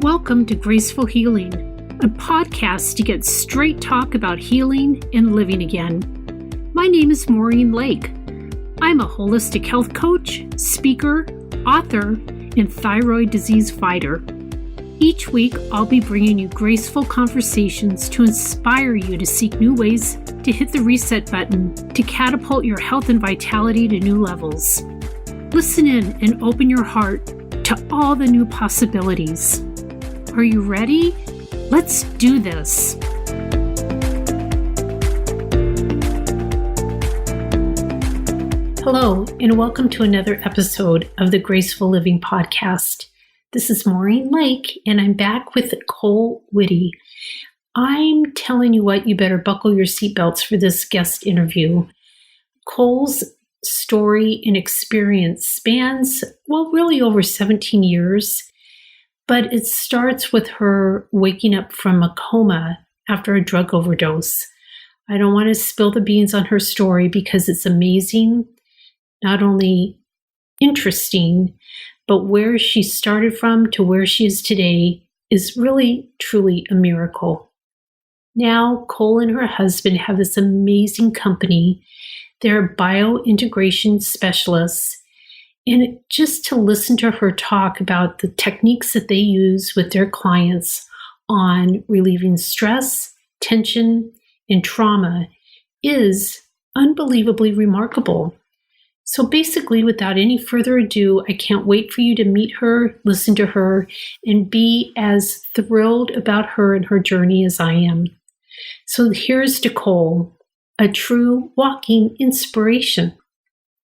Welcome to Graceful Healing, a podcast to get straight talk about healing and living again. My name is Maureen Lake. I'm a holistic health coach, speaker, author, and thyroid disease fighter. Each week, I'll be bringing you graceful conversations to inspire you to seek new ways to hit the reset button to catapult your health and vitality to new levels. Listen in and open your heart to all the new possibilities. Are you ready? Let's do this. Hello, and welcome to another episode of the Graceful Living Podcast. This is Maureen Lake, and I'm back with Kole Whitty. I'm telling you what, you better buckle your seatbelts for this guest interview. Kole's story and experience spans, really over 17 years. But it starts with her waking up from a coma after a drug overdose. I don't want to spill the beans on her story because it's amazing, not only interesting, but where she started from to where she is today is really, truly a miracle. Now, Kole and her husband have this amazing company. They're biointegration specialists. And just to listen to her talk about the techniques that they use with their clients on relieving stress, tension, and trauma is unbelievably remarkable. So basically, without any further ado, I can't wait for you to meet her, listen to her, and be as thrilled about her and her journey as I am. So here's to Kole, a true walking inspiration.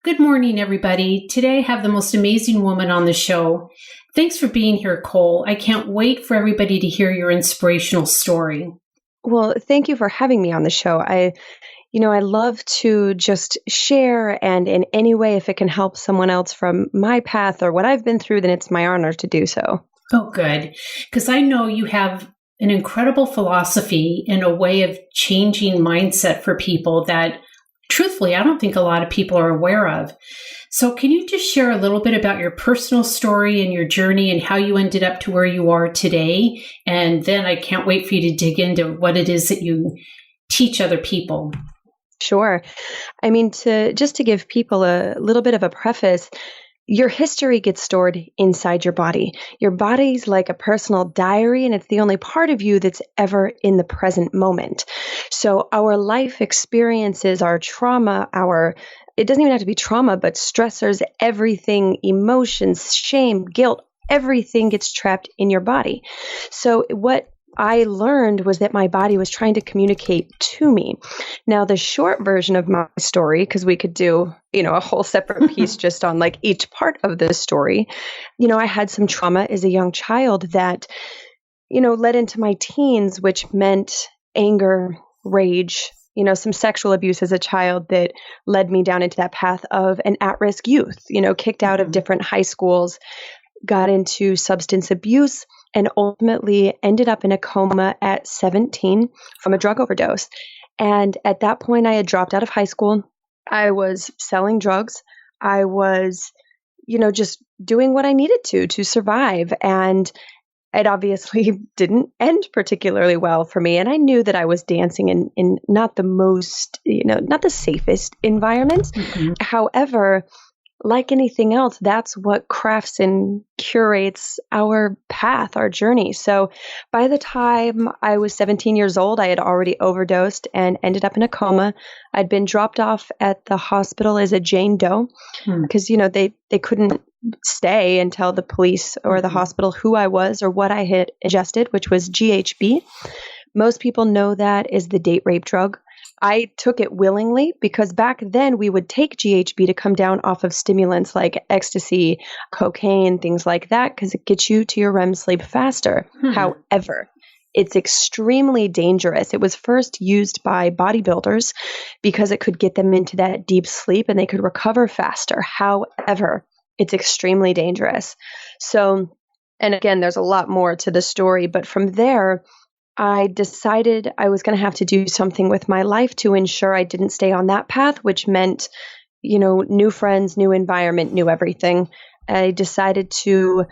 Good morning, everybody. Today I have the most amazing woman on the show. Thanks for being here, Kole. I can't wait for everybody to hear your inspirational story. Well, thank you for having me on the show. I love to just share, and in any way, if it can help someone else from my path or what I've been through, then it's my honor to do so. Oh, good. Because I know you have an incredible philosophy and a way of changing mindset for people that truthfully, I don't think a lot of people are aware of. So can you just share a little bit about your personal story and your journey and how you ended up to where you are today? And then I can't wait for you to dig into what it is that you teach other people. Sure. I mean, to give people a little bit of a preface, your history gets stored inside your body. Your body's like a personal diary, and it's the only part of you that's ever in the present moment. So our life experiences, our trauma, it doesn't even have to be trauma, but stressors, everything, emotions, shame, guilt, everything gets trapped in your body. So what I learned was that my body was trying to communicate to me. Now, the short version of my story, because we could do, a whole separate piece just on like each part of this story. I had some trauma as a young child that, led into my teens, which meant anger, rage, some sexual abuse as a child that led me down into that path of an at-risk youth, kicked out of different high schools, got into substance abuse, and ultimately ended up in a coma at 17 from a drug overdose. And at that point, I had dropped out of high school. I was selling drugs. I was, just doing what I needed to survive. And it obviously didn't end particularly well for me. And I knew that I was dancing in not the most, not the safest environments. Mm-hmm. However, like anything else, that's what crafts and curates our path, our journey. So by the time I was 17 years old, I had already overdosed and ended up in a coma. I'd been dropped off at the hospital as a Jane Doe because, they couldn't stay and tell the police or the hospital who I was or what I had ingested, which was GHB. Most people know that is the date rape drug. I took it willingly because back then we would take GHB to come down off of stimulants like ecstasy, cocaine, things like that, because it gets you to your REM sleep faster. However, it's extremely dangerous. It was first used by bodybuilders because it could get them into that deep sleep and they could recover faster. However, it's extremely dangerous. So, and again, there's a lot more to the story, but from there, I decided I was going to have to do something with my life to ensure I didn't stay on that path, which meant, new friends, new environment, new everything. I decided to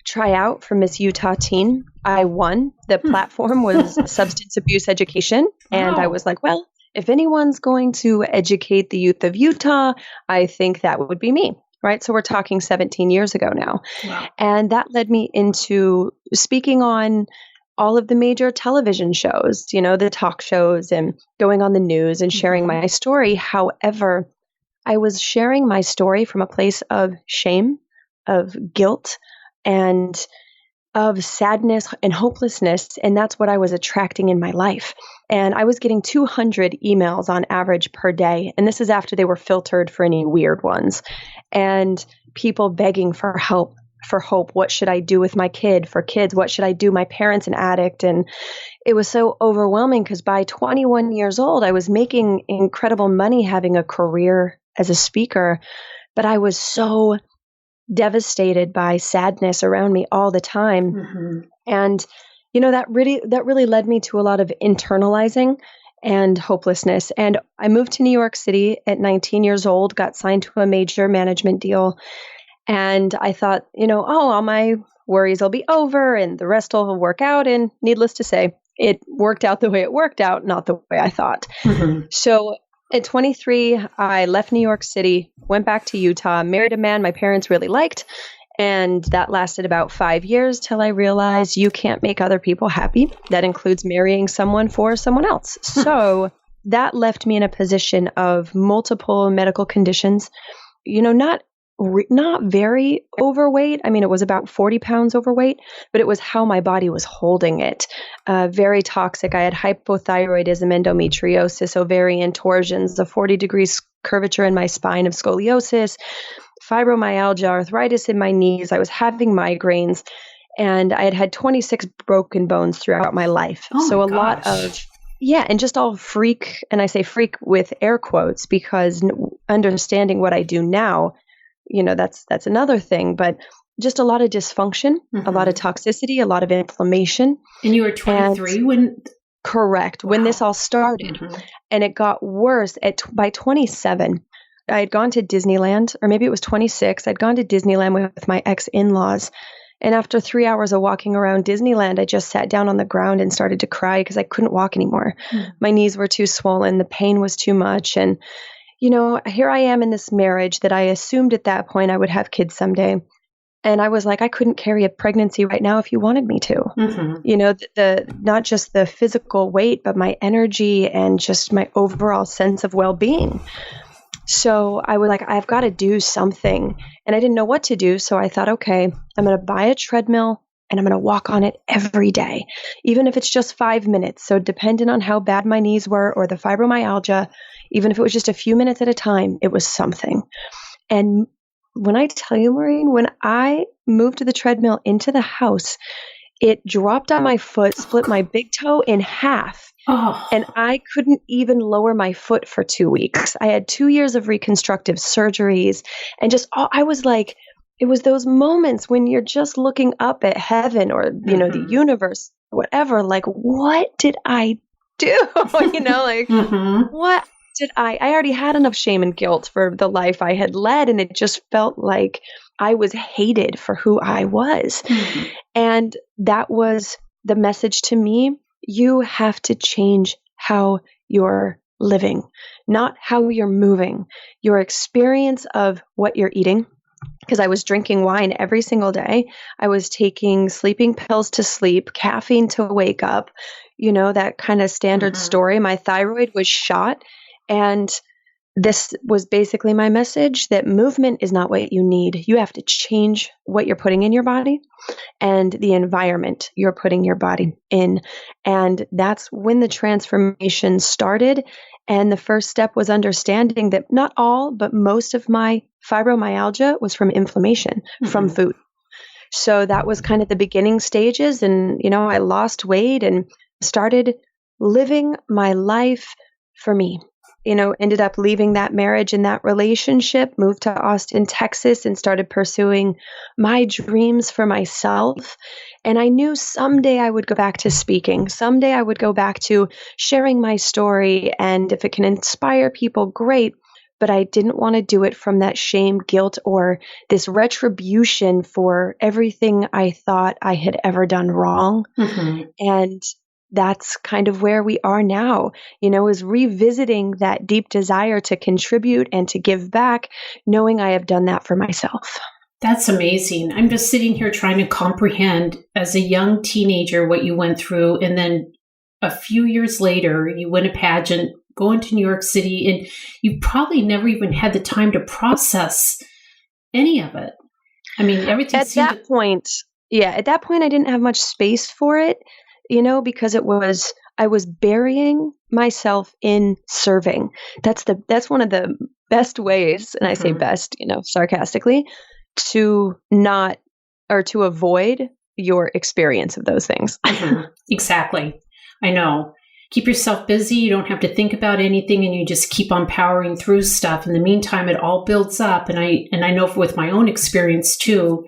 try out for Miss Utah Teen. I won. The platform was substance abuse education. And I was like, well, if anyone's going to educate the youth of Utah, I think that would be me. Right. So we're talking 17 years ago now. Wow. And that led me into speaking on all of the major television shows, the talk shows, and going on the news and sharing my story. However, I was sharing my story from a place of shame, of guilt, and of sadness and hopelessness. And that's what I was attracting in my life. And I was getting 200 emails on average per day. And this is after they were filtered for any weird ones. And people begging for help, for hope. What should I do with my kid? For kids, what should I do? My parents an addict. And it was so overwhelming because by 21 years old, I was making incredible money, having a career as a speaker. But I was so devastated by sadness around me all the time. And, that really led me to a lot of internalizing and hopelessness. And I moved to New York City at 19 years old, got signed to a major management deal. And I thought, all my worries will be over and the rest will work out. And needless to say, it worked out the way it worked out, not the way I thought. So at 23, I left New York City, went back to Utah, married a man my parents really liked. And that lasted about 5 years till I realized you can't make other people happy. That includes marrying someone for someone else. So that left me in a position of multiple medical conditions, not very overweight. I mean, it was about 40 pounds overweight, but it was how my body was holding it. Very toxic. I had hypothyroidism, endometriosis, ovarian torsions, a 40 degrees curvature in my spine of scoliosis, fibromyalgia, arthritis in my knees. I was having migraines, and I had 26 broken bones throughout my life. So a lot of, and just all freak, and I say freak with air quotes because understanding what I do now, that's another thing, but just a lot of dysfunction, a lot of toxicity, a lot of inflammation. And you were 23 when? Correct. Wow. When this all started. And it got worse by 27. I had gone to Disneyland, or maybe it was 26. I'd gone to Disneyland with my ex-in-laws. And after 3 hours of walking around Disneyland, I just sat down on the ground and started to cry because I couldn't walk anymore. My knees were too swollen. The pain was too much. And here I am in this marriage that I assumed at that point I would have kids someday. And I was like, I couldn't carry a pregnancy right now if you wanted me to. The not just the physical weight, but my energy and just my overall sense of well-being. So I was like, I've got to do something. And I didn't know what to do. So I thought, okay, I'm going to buy a treadmill and I'm going to walk on it every day, even if it's just 5 minutes. So depending on how bad my knees were or the fibromyalgia, even if it was just a few minutes at a time, it was something. And when I tell you, Maureen, when I moved the treadmill into the house, it dropped on my foot, split my big toe in half. And I couldn't even lower my foot for 2 weeks. I had 2 years of reconstructive surgeries and I was like, it was those moments when you're just looking up at heaven or, the universe, whatever, like, what did I do? What did I already had enough shame and guilt for the life I had led. And it just felt like I was hated for who I was. And that was the message to me. You have to change how you're living, not how you're moving. Your experience of what you're eating, because I was drinking wine every single day. I was taking sleeping pills to sleep, caffeine to wake up, that kind of standard story. My thyroid was shot. And this was basically my message that movement is not what you need. You have to change what you're putting in your body and the environment you're putting your body in. And that's when the transformation started. And the first step was understanding that not all, but most of my fibromyalgia was from inflammation from food. So that was kind of the beginning stages. And, I lost weight and started living my life for me. Ended up leaving that marriage and that relationship, moved to Austin, Texas, and started pursuing my dreams for myself. And I knew someday I would go back to speaking. Someday I would go back to sharing my story. And if it can inspire people, great. but I didn't want to do it from that shame, guilt, or this retribution for everything I thought I had ever done wrong. And that's kind of where we are now, is revisiting that deep desire to contribute and to give back, knowing I have done that for myself. That's amazing. I'm just sitting here trying to comprehend as a young teenager what you went through. And then a few years later, you win a pageant, go into New York City, and you probably never even had the time to process any of it. I mean, everything at that point, I didn't have much space for it, because I was burying myself in serving. That's one of the best ways, and I say best, sarcastically, to not, or to avoid your experience of those things. Exactly. I know. Keep yourself busy. You don't have to think about anything, and you just keep on powering through stuff. In the meantime, it all builds up. And I know with my own experience too,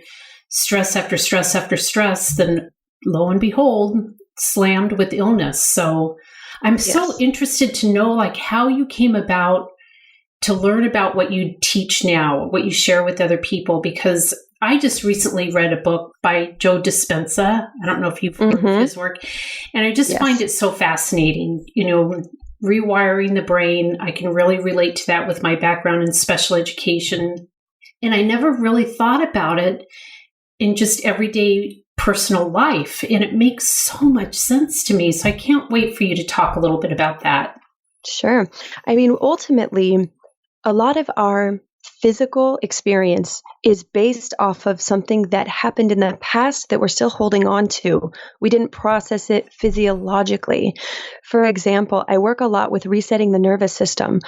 stress after stress after stress, then lo and behold, slammed with illness. So I'm so interested to know like how you came about to learn about what you teach now, what you share with other people, because I just recently read a book by Joe Dispenza. I don't know if you've heard of his work. And I just find it so fascinating, rewiring the brain. I can really relate to that with my background in special education. And I never really thought about it in just everyday personal life. And it makes so much sense to me. So I can't wait for you to talk a little bit about that. Sure. I mean, ultimately, a lot of our physical experience is based off of something that happened in the past that we're still holding on to. We didn't process it physiologically. For example, I work a lot with resetting the nervous system.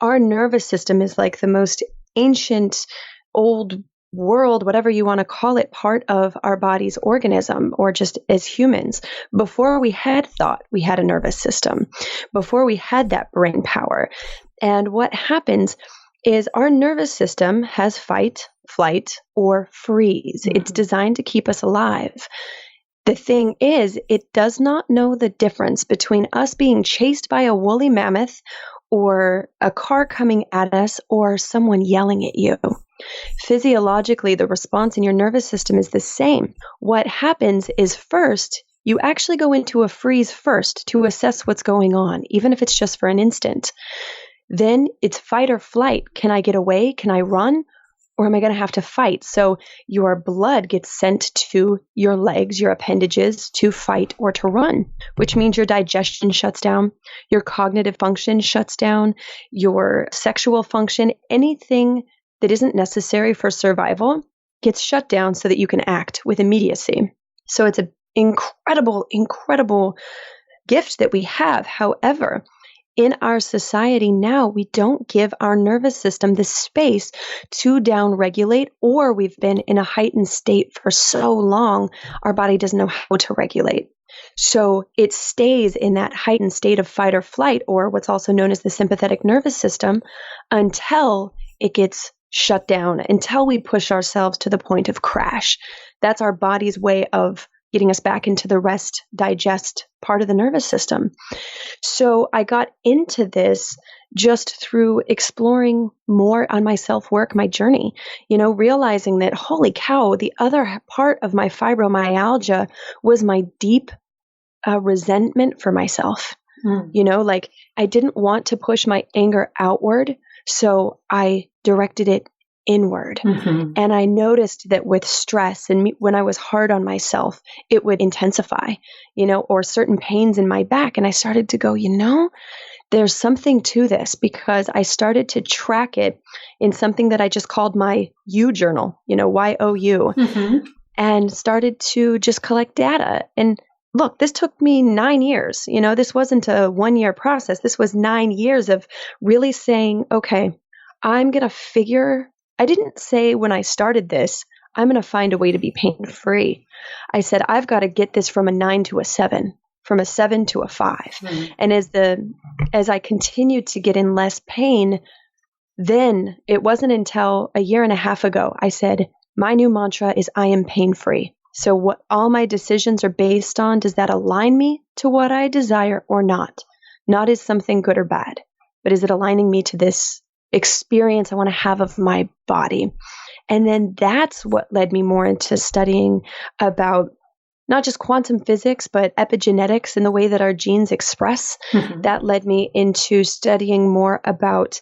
Our nervous system is like the most ancient, old world, whatever you want to call it, part of our body's organism, or just as humans. Before we had thought, we had a nervous system. Before we had that brain power. And what happens is our nervous system has fight, flight, or freeze. It's designed to keep us alive. The thing is, it does not know the difference between us being chased by a woolly mammoth or a car coming at us or someone yelling at you. Physiologically, the response in your nervous system is the same. What happens is first, you actually go into a freeze first to assess what's going on, even if it's just for an instant. Then it's fight or flight. Can I get away? Can I run? Or am I going to have to fight? So your blood gets sent to your legs, your appendages, to fight or to run, which means your digestion shuts down, your cognitive function shuts down, your sexual function, anything that isn't necessary for survival gets shut down so that you can act with immediacy. So it's an incredible, incredible gift that we have. However, in our society now, we don't give our nervous system the space to downregulate, or we've been in a heightened state for so long, our body doesn't know how to regulate. So it stays in that heightened state of fight or flight, or what's also known as the sympathetic nervous system, until it gets shut down, until we push ourselves to the point of crash. That's our body's way of getting us back into the rest, digest part of the nervous system. So I got into this just through exploring more on my self-work, my journey, realizing that, holy cow, the other part of my fibromyalgia was my deep resentment for myself. Like I didn't want to push my anger outward, so I directed it inward. And I noticed that with stress and when I was hard on myself, it would intensify, or certain pains in my back. And I started to go, there's something to this, because I started to track it in something that I just called my U journal, YOU, and started to just collect data. And look, this took me 9 years. This wasn't a 1-year process. This was 9 years of really saying, okay, I didn't say when I started this, I'm going to find a way to be pain-free. I said, I've got to get this from a 9 to a 7, from a 7 to a 5. And as I continued to get in less pain, then it wasn't until a year and a half ago, I said, my new mantra is I am pain-free. So what all my decisions are based on, does that align me to what I desire or not? Not is something good or bad, but is it aligning me to this experience I want to have of my body. And then that's what led me more into studying about not just quantum physics, but epigenetics and the way that our genes express. That led me into studying more about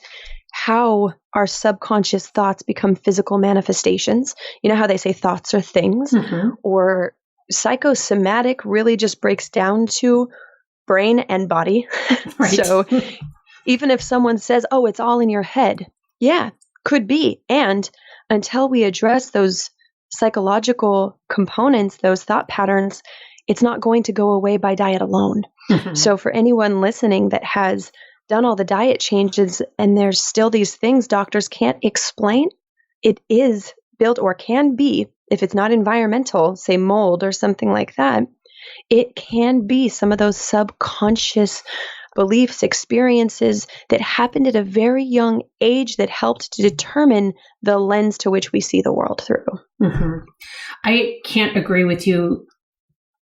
how our subconscious thoughts become physical manifestations. You know how they say thoughts are things, or psychosomatic really just breaks down to brain and body. Right. So even if someone says, oh, it's all in your head, yeah, could be. And until we address those psychological components, those thought patterns, it's not going to go away by diet alone. So for anyone listening that has done all the diet changes and there's still these things doctors can't explain, it is built or can be, if it's not environmental, say mold or something like that, it can be some of those subconscious beliefs, experiences that happened at a very young age that helped to determine the lens to which we see the world through. I can't agree with you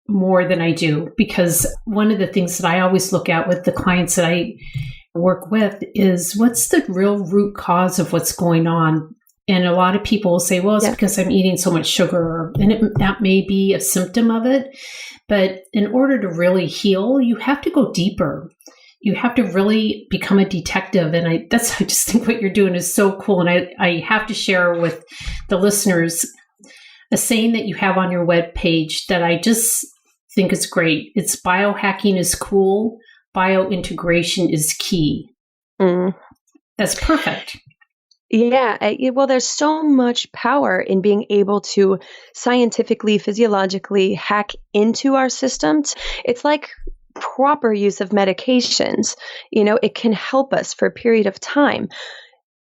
more than I do, because one of the things that I always look at with the clients that I work with is what's the real root cause of what's going on. And a lot of people will say, well, it's because I'm eating so much sugar. And that may be a symptom of it. But in order to really heal, you have to go deeper. You have to really become a detective. And I just think what you're doing is so cool. And I have to share with the listeners a saying that you have on your webpage that I just think is great. It's biohacking is cool. Biointegration is key. That's perfect. Yeah. Well, there's so much power in being able to scientifically, physiologically hack into our systems. It's like proper use of medications. You know, it can help us for a period of time.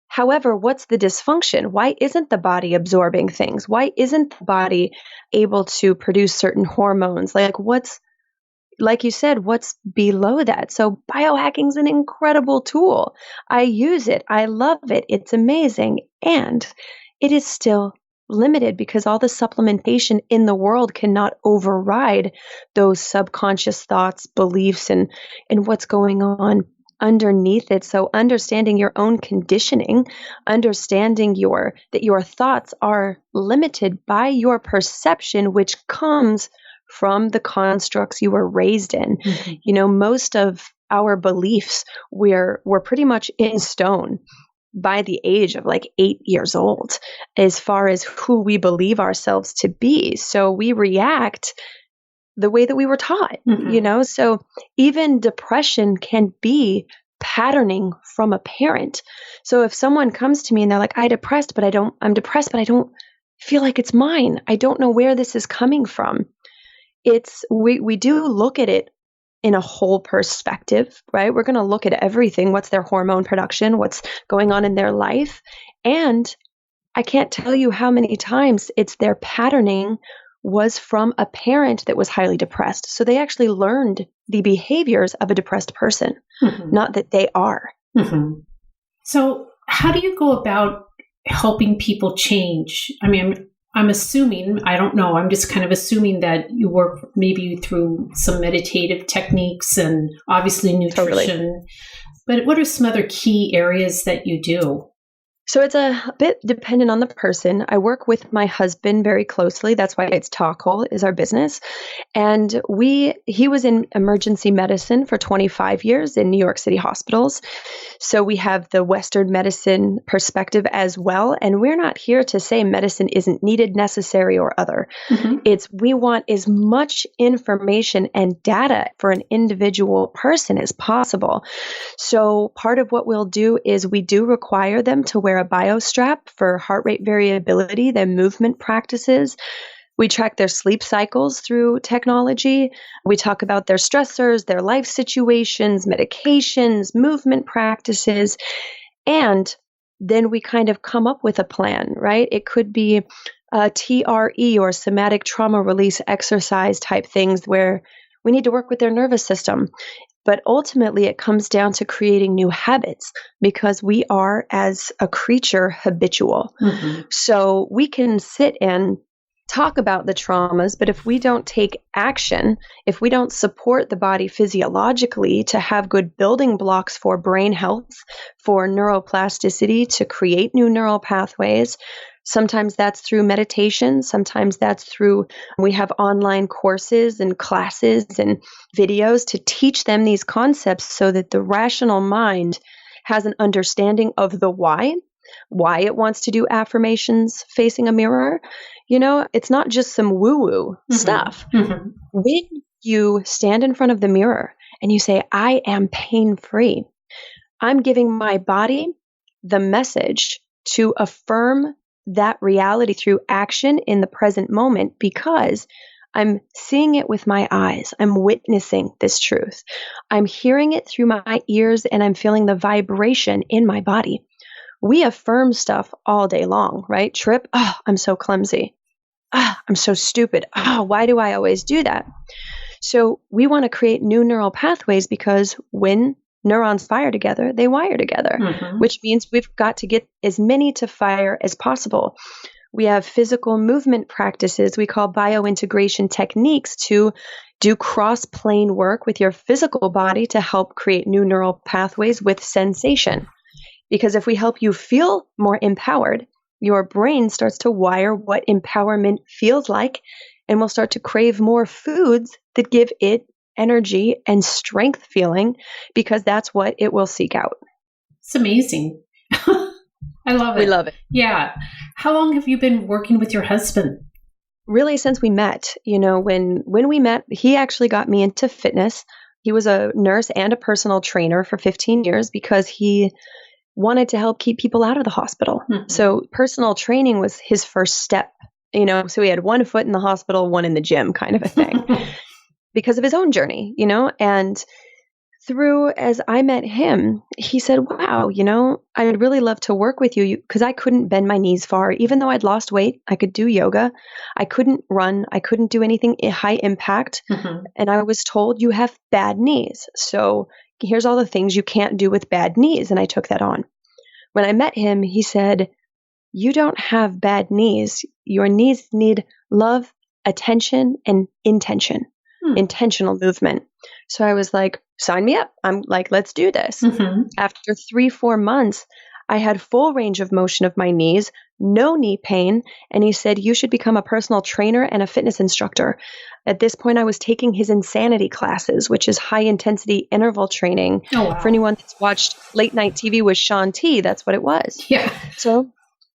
However, what's the dysfunction? Why isn't the body absorbing things? Why isn't the body able to produce certain hormones? Like you said, what's below that? So biohacking is an incredible tool. I use it. I love it. It's amazing. And it is still limited because all the supplementation in the world cannot override those subconscious thoughts, beliefs, and what's going on underneath it. So understanding your own conditioning, understanding that your thoughts are limited by your perception, which comes from the constructs you were raised in. You know, most of our beliefs were pretty much in stone by the age of like 8 years old, as far as who we believe ourselves to be. So we react the way that we were taught, you know? So even depression can be patterning from a parent. So if someone comes to me and they're like, I'm depressed, but I don't feel like it's mine. I don't know where this is coming from. We do look at it in a whole perspective, right? We're going to look at everything. What's their hormone production? What's going on in their life? And I can't tell you how many times it's their patterning was from a parent that was highly depressed. So they actually learned the behaviors of a depressed person, not that they are. So how do you go about helping people change? I mean, I'm assuming, I don't know, I'm just kind of assuming that you work maybe through some meditative techniques and obviously nutrition. Totally. But what are some other key areas that you do? So it's a bit dependent on the person. I work with my husband very closely. That's why it's Kole is our business. And he was in emergency medicine for 25 years in New York City hospitals. So we have the Western medicine perspective as well. And we're not here to say medicine isn't needed, necessary, or other. We want as much information and data for an individual person as possible. So part of what we'll do is we do require them to wear a biostrap for heart rate variability, their movement practices. We track their sleep cycles through technology. We talk about their stressors, their life situations, medications, movement practices, and then we kind of come up with a plan, right? It could be a TRE or somatic trauma release exercise type things where we need to work with their nervous system. But ultimately, it comes down to creating new habits because we are, as a creature, habitual. So we can sit and talk about the traumas, but if we don't take action, if we don't support the body physiologically to have good building blocks for brain health, for neuroplasticity, to create new neural pathways, sometimes that's through meditation, sometimes that's through, we have online courses and classes and videos to teach them these concepts so that the rational mind has an understanding of the why it wants to do affirmations facing a mirror. It's not just some woo-woo stuff. Mm-hmm. When you stand in front of the mirror and you say, I am pain-free, I'm giving my body the message to affirm that reality through action in the present moment, because I'm seeing it with my eyes. I'm witnessing this truth. I'm hearing it through my ears, and I'm feeling the vibration in my body. We affirm stuff all day long, right? Trip, oh, I'm so clumsy. I'm so stupid. Why do I always do that? So we want to create new neural pathways, because when neurons fire together, they wire together, which means we've got to get as many to fire as possible. We have physical movement practices we call biointegration techniques to do cross-plane work with your physical body to help create new neural pathways with sensation. Because if we help you feel more empowered, your brain starts to wire what empowerment feels like, and will start to crave more foods that give it energy and strength feeling, because that's what it will seek out. It's amazing. I love it. We love it. Yeah. How long have you been working with your husband? Really, since we met. When we met, he actually got me into fitness. He was a nurse and a personal trainer for 15 years because he wanted to help keep people out of the hospital. So personal training was his first step, so he had one foot in the hospital, one in the gym kind of a thing because of his own journey, and as I met him, he said, wow, I'd really love to work with you because I couldn't bend my knees far. Even though I'd lost weight, I could do yoga. I couldn't run. I couldn't do anything high impact. And I was told you have bad knees. So here's all the things you can't do with bad knees. And I took that on. When I met him, he said, you don't have bad knees. Your knees need love, attention, and intention, intentional movement. So I was like, sign me up. I'm like, let's do this. After 3-4 months, I had full range of motion of my knees, no knee pain. And he said, you should become a personal trainer and a fitness instructor. At this point, I was taking his insanity classes, which is high intensity interval training. Oh, wow. For anyone that's watched late night TV with Sean T, that's what it was. Yeah. So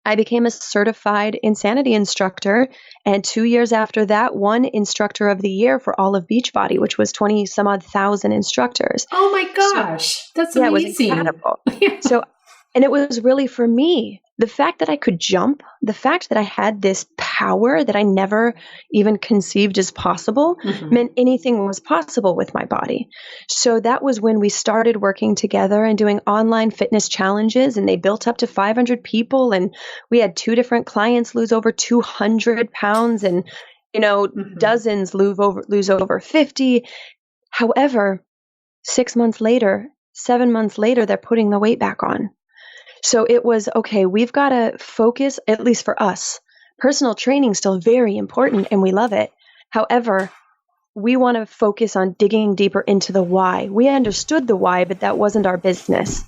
I became a certified insanity instructor. And 2 years after that, won instructor of the year for all of Beachbody, which was 20 some odd thousand instructors. Oh my gosh. That's amazing. Yeah, it was incredible. And it was really, for me, the fact that I could jump, the fact that I had this power that I never even conceived as possible, meant anything was possible with my body. So that was when we started working together and doing online fitness challenges, and they built up to 500 people. And we had 2 different clients lose over 200 pounds, and, dozens lose over 50. However, 6 months later, 7 months later, they're putting the weight back on. So it was, okay, we've got to focus, at least for us. Personal training is still very important and we love it. However, we want to focus on digging deeper into the why. We understood the why, but that wasn't our business,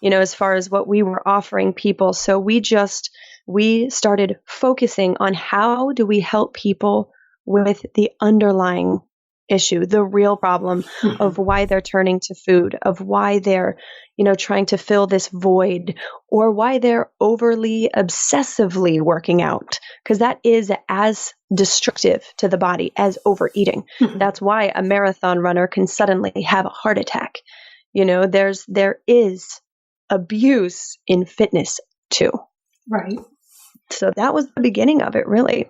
as far as what we were offering people. So we started focusing on how do we help people with the underlying issue, the real problem of why they're turning to food, of why they're, trying to fill this void, or why they're overly obsessively working out, because that is as destructive to the body as overeating. That's why a marathon runner can suddenly have a heart attack. There is abuse in fitness too. Right. So that was the beginning of it, really.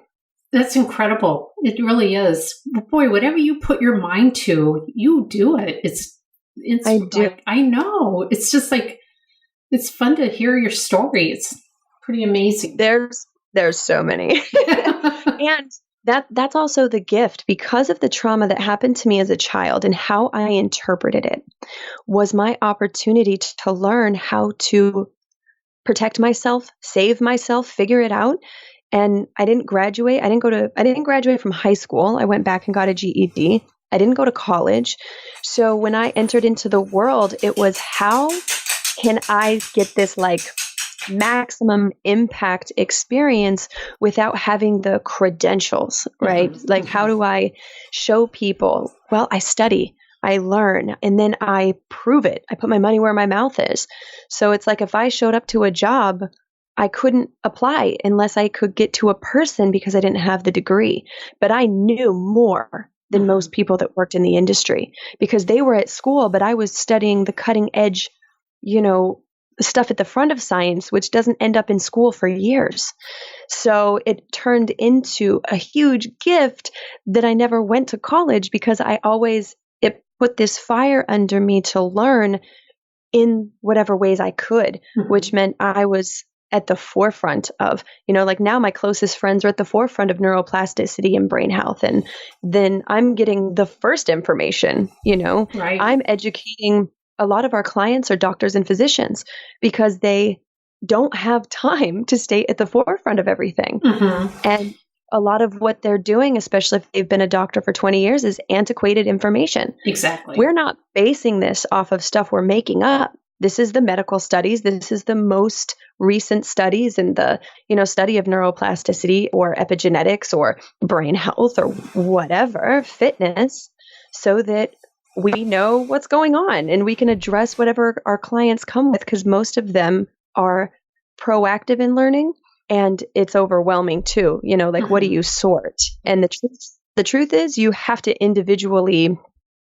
That's incredible. It really is. Boy, whatever you put your mind to, you do it. I do. I know. It's just like, it's fun to hear your story. It's pretty amazing. There's so many. And that's also the gift, because of the trauma that happened to me as a child and how I interpreted it, was my opportunity to learn how to protect myself, save myself, figure it out. And I didn't graduate. I didn't graduate from high school. I went back and got a GED. I didn't go to college. So when I entered into the world, it was, how can I get this like maximum impact experience without having the credentials, right? Mm-hmm. Like, how do I show people? Well, I study, I learn, and then I prove it. I put my money where my mouth is. So it's like, if I showed up to a job, I couldn't apply unless I could get to a person because I didn't have the degree. But I knew more than most people that worked in the industry because they were at school, but I was studying the cutting edge, stuff at the front of science, which doesn't end up in school for years. So it turned into a huge gift that I never went to college because it put this fire under me to learn in whatever ways I could, which meant I was at the forefront of, like now my closest friends are at the forefront of neuroplasticity and brain health. And then I'm getting the first information, Right. I'm educating. A lot of our clients are doctors and physicians because they don't have time to stay at the forefront of everything. And a lot of what they're doing, especially if they've been a doctor for 20 years, is antiquated information. Exactly. We're not basing this off of stuff we're making up. This is the medical studies. This is the most recent studies in the, study of neuroplasticity or epigenetics or brain health or whatever, fitness, so that we know what's going on and we can address whatever our clients come with, because most of them are proactive in learning and it's overwhelming too. What do you sort? And the truth is you have to individually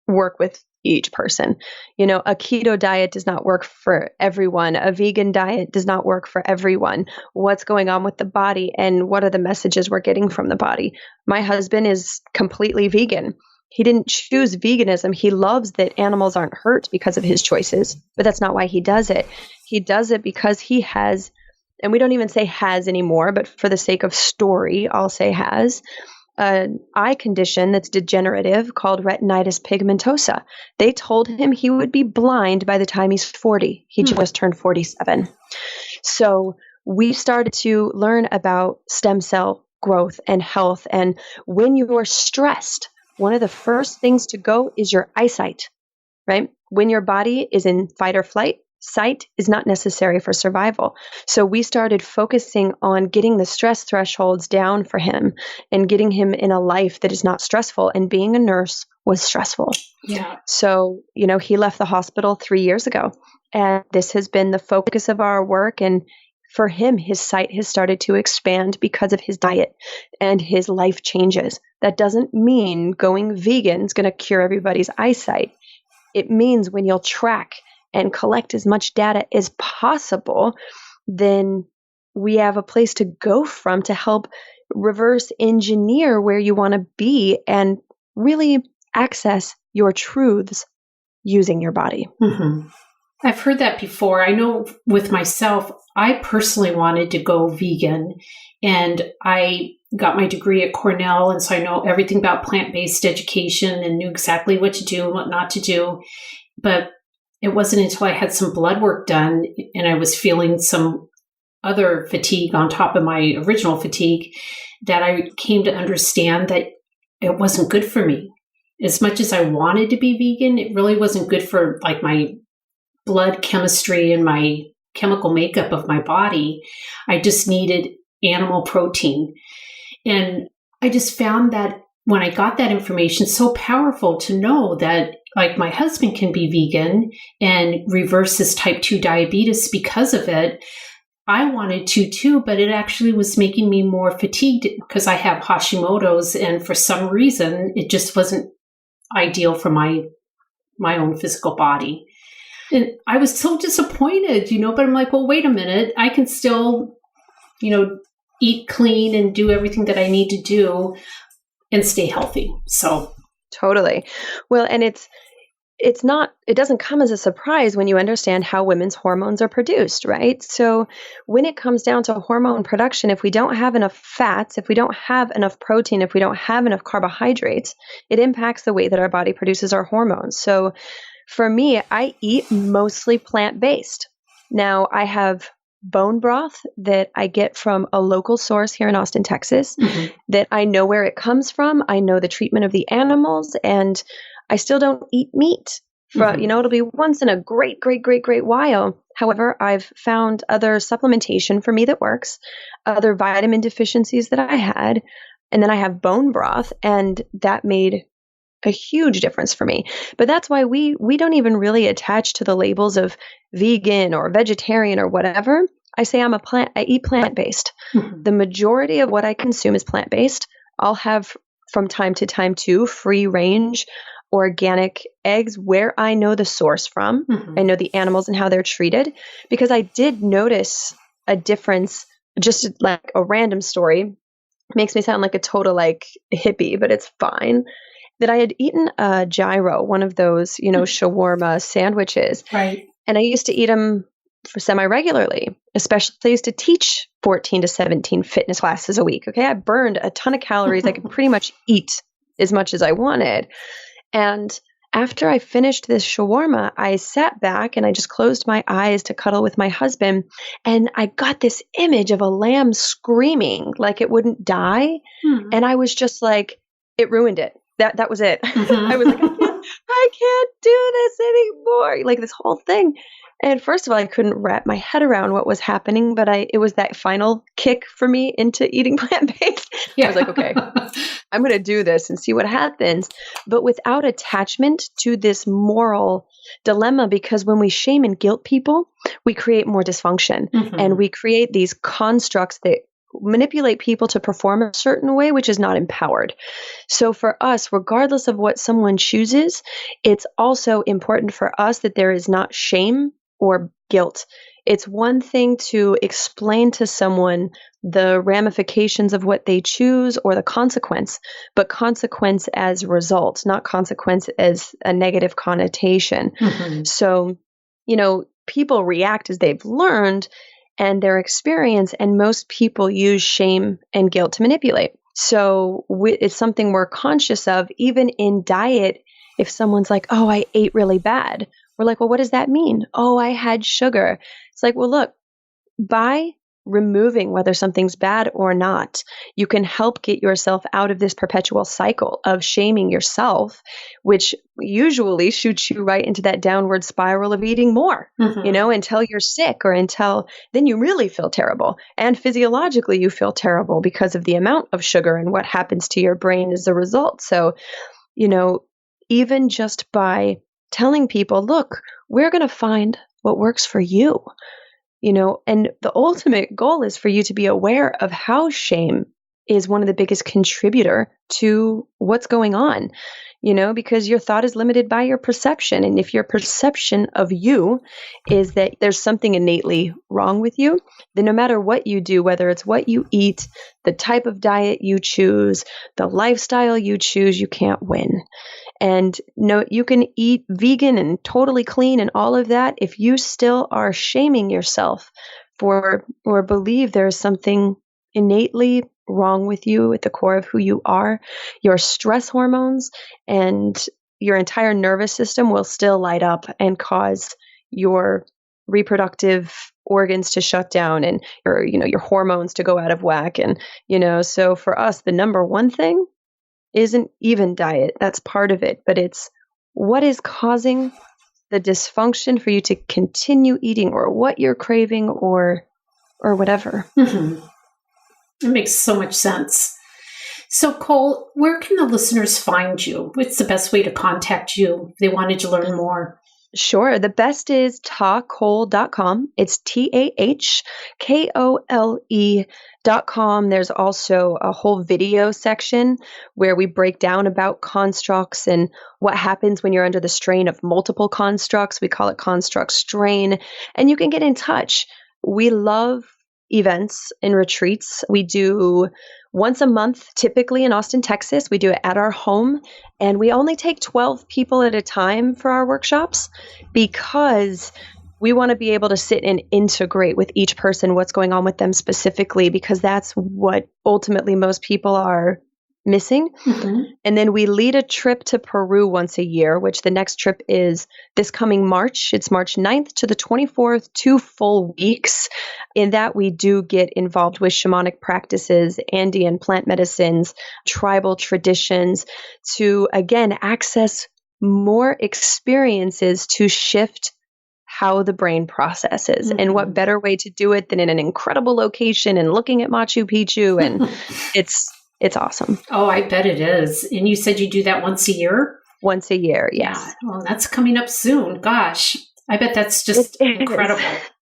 work with each person. A keto diet does not work for everyone. A vegan diet does not work for everyone. What's going on with the body and what are the messages we're getting from the body? My husband is completely vegan. He didn't choose veganism. He loves that animals aren't hurt because of his choices, but that's not why he does it. He does it because he has, and we don't even say has anymore, but for the sake of story, I'll say has, an eye condition that's degenerative called retinitis pigmentosa. They told him he would be blind by the time he's 40. He just turned 47. So we started to learn about stem cell growth and health. And when you are stressed, one of the first things to go is your eyesight, right? When your body is in fight or flight, sight is not necessary for survival. So we started focusing on getting the stress thresholds down for him and getting him in a life that is not stressful. And being a nurse was stressful. Yeah. So, he left the hospital 3 years ago, and this has been the focus of our work. And for him, his sight has started to expand because of his diet and his life changes. That doesn't mean going vegan is going to cure everybody's eyesight. It means when you'll track and collect as much data as possible, then we have a place to go from to help reverse engineer where you want to be and really access your truths using your body. I've heard that before. I know with myself, I personally wanted to go vegan, and I got my degree at Cornell, and so I know everything about plant-based education and knew exactly what to do and what not to do. But it wasn't until I had some blood work done and I was feeling some other fatigue on top of my original fatigue that I came to understand that it wasn't good for me. As much as I wanted to be vegan, it really wasn't good for like my blood chemistry and my chemical makeup of my body. I just needed animal protein. And I just found that when I got that information, so powerful to know that like my husband can be vegan and reverse his type 2 diabetes because of it. I wanted to too, but it actually was making me more fatigued because I have Hashimoto's, and for some reason it just wasn't ideal for my own physical body. And I was so disappointed, but I'm like, well, wait a minute. I can still, eat clean and do everything that I need to do and stay healthy. So totally. Well, and it doesn't come as a surprise when you understand how women's hormones are produced, right? So when it comes down to hormone production, if we don't have enough fats, if we don't have enough protein, if we don't have enough carbohydrates, it impacts the way that our body produces our hormones. So for me, I eat mostly plant-based. Now, I have bone broth that I get from a local source here in Austin, Texas, that I know where it comes from. I know the treatment of the animals, and I still don't eat meat. It'll be once in a great while. However, I've found other supplementation for me that works, other vitamin deficiencies that I had, and then I have bone broth, and that made a huge difference for me. But that's why we don't even really attach to the labels of vegan or vegetarian or whatever. I say I eat plant-based. The majority of what I consume is plant-based. I'll have from time to time too free range organic eggs where I know the source from. I know the animals and how they're treated, because I did notice a difference. Just like a random story, makes me sound like a total hippie, but it's fine. That I had eaten a gyro, one of those, shawarma sandwiches. Right. And I used to eat them for semi-regularly, especially I used to teach 14 to 17 fitness classes a week. Okay. I burned a ton of calories. I could pretty much eat as much as I wanted. And after I finished this shawarma, I sat back and I just closed my eyes to cuddle with my husband. And I got this image of a lamb screaming like it wouldn't die. And I was just like, it ruined it. That was it. I was like, I can't do this anymore. Like this whole thing. And first of all, I couldn't wrap my head around what was happening, but it was that final kick for me into eating plant-based. Yeah. I was like, okay, I'm going to do this and see what happens, but without attachment to this moral dilemma, because when we shame and guilt people, we create more dysfunction and we create these constructs that manipulate people to perform a certain way, which is not empowered. So for us, regardless of what someone chooses, it's also important for us that there is not shame or guilt. It's one thing to explain to someone the ramifications of what they choose or the consequence, but consequence as result, not consequence as a negative connotation. So, people react as they've learned and their experience, and most people use shame and guilt to manipulate. So it's something we're conscious of, even in diet. If someone's like, oh, I ate really bad, we're like, well, what does that mean? Oh, I had sugar. It's like, well, look, by removing whether something's bad or not, you can help get yourself out of this perpetual cycle of shaming yourself, which usually shoots you right into that downward spiral of eating more, until you're sick or until then you really feel terrible. And physiologically, you feel terrible because of the amount of sugar and what happens to your brain as a result. So, even just by telling people, look, we're going to find what works for you. And the ultimate goal is for you to be aware of how shame is one of the biggest contributor to what's going on, because your thought is limited by your perception. And if your perception of you is that there's something innately wrong with you, then no matter what you do, whether it's what you eat, the type of diet you choose, the lifestyle you choose, you can't win. And no, you can eat vegan and totally clean and all of that. If you still are shaming yourself for or believe there's something innately wrong with you at the core of who you are, your stress hormones and your entire nervous system will still light up and cause your reproductive organs to shut down and your hormones to go out of whack. And, so for us, the number one thing isn't even diet. That's part of it, but it's what is causing the dysfunction for you to continue eating or what you're craving or whatever. It makes so much sense. So Kole, where can the listeners find you? What's the best way to contact you if they wanted to learn more? Sure. The best is tahkole.com. It's TAHKOLE.com. There's also a whole video section where we break down about constructs and what happens when you're under the strain of multiple constructs. We call it construct strain. And you can get in touch. We love events and retreats. We do once a month, typically in Austin, Texas. We do it at our home, and we only take 12 people at a time for our workshops because we want to be able to sit and integrate with each person what's going on with them specifically, because that's what ultimately most people are missing. Mm-hmm. And then we lead a trip to Peru once a year, which the next trip is this coming March. It's March 9th to the 24th, 2 full weeks. In that, we do get involved with shamanic practices, Andean plant medicines, tribal traditions to, again, access more experiences to shift how the brain processes. Mm-hmm. And what better way to do it than in an incredible location and looking at Machu Picchu. And it's awesome. Oh, I bet it is. And you said you do that once a year? Once a year, yes. Yeah. Well, that's coming up soon. Gosh, I bet that's just incredible.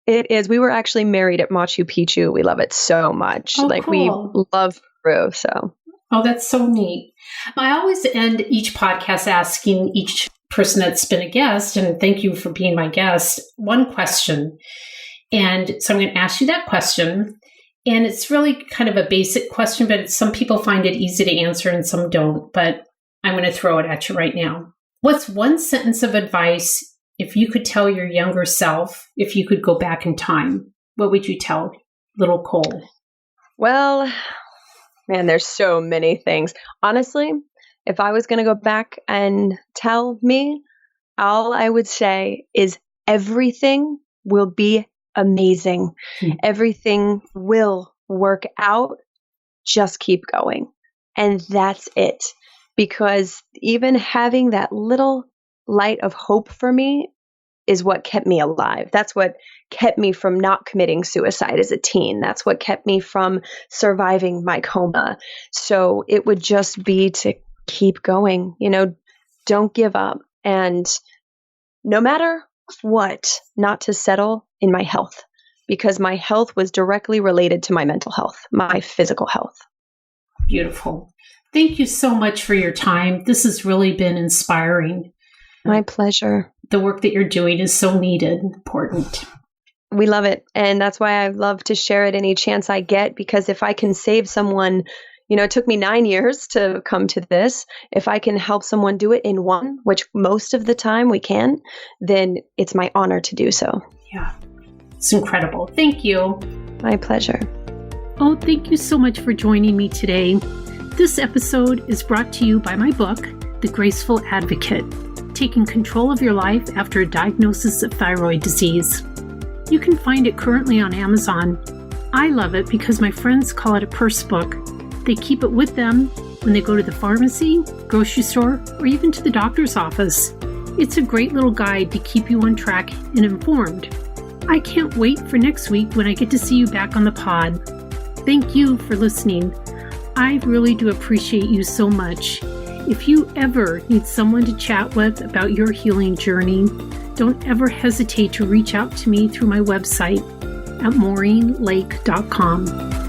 It is. We were actually married at Machu Picchu. We love it so much. Oh, like cool. We love Peru. So. Oh, that's so neat. I always end each podcast asking each person that's been a guest, and thank you for being my guest, one question. And so I'm going to ask you that question. And it's really kind of a basic question, but some people find it easy to answer and some don't. But I'm going to throw it at you right now. What's one sentence of advice if you could tell your younger self, if you could go back in time? What would you tell little Kole? Well, man, there's so many things. Honestly, if I was going to go back and tell me, all I would say is everything will be amazing. Everything will work out. Just keep going. And that's it. Because even having that little light of hope for me is what kept me alive. That's what kept me from not committing suicide as a teen. That's what kept me from surviving my coma. So it would just be to keep going, don't give up. And no matter what, not to settle in my health, because my health was directly related to my mental health, my physical health. Beautiful. Thank you so much for your time. This has really been inspiring. My pleasure. The work that you're doing is so needed and important. We love it. And that's why I love to share it any chance I get, because if I can save someone, it took me 9 years to come to this. If I can help someone do it in 1, which most of the time we can, then it's my honor to do so. Yeah, it's incredible. Thank you. My pleasure. Oh, thank you so much for joining me today. This episode is brought to you by my book, The Graceful Advocate, Taking Control of Your Life After a Diagnosis of Thyroid Disease. You can find it currently on Amazon. I love it because my friends call it a purse book. They keep it with them when they go to the pharmacy, grocery store, or even to the doctor's office. It's a great little guide to keep you on track and informed. I can't wait for next week when I get to see you back on the pod. Thank you for listening. I really do appreciate you so much. If you ever need someone to chat with about your healing journey, don't ever hesitate to reach out to me through my website at maureenlake.com.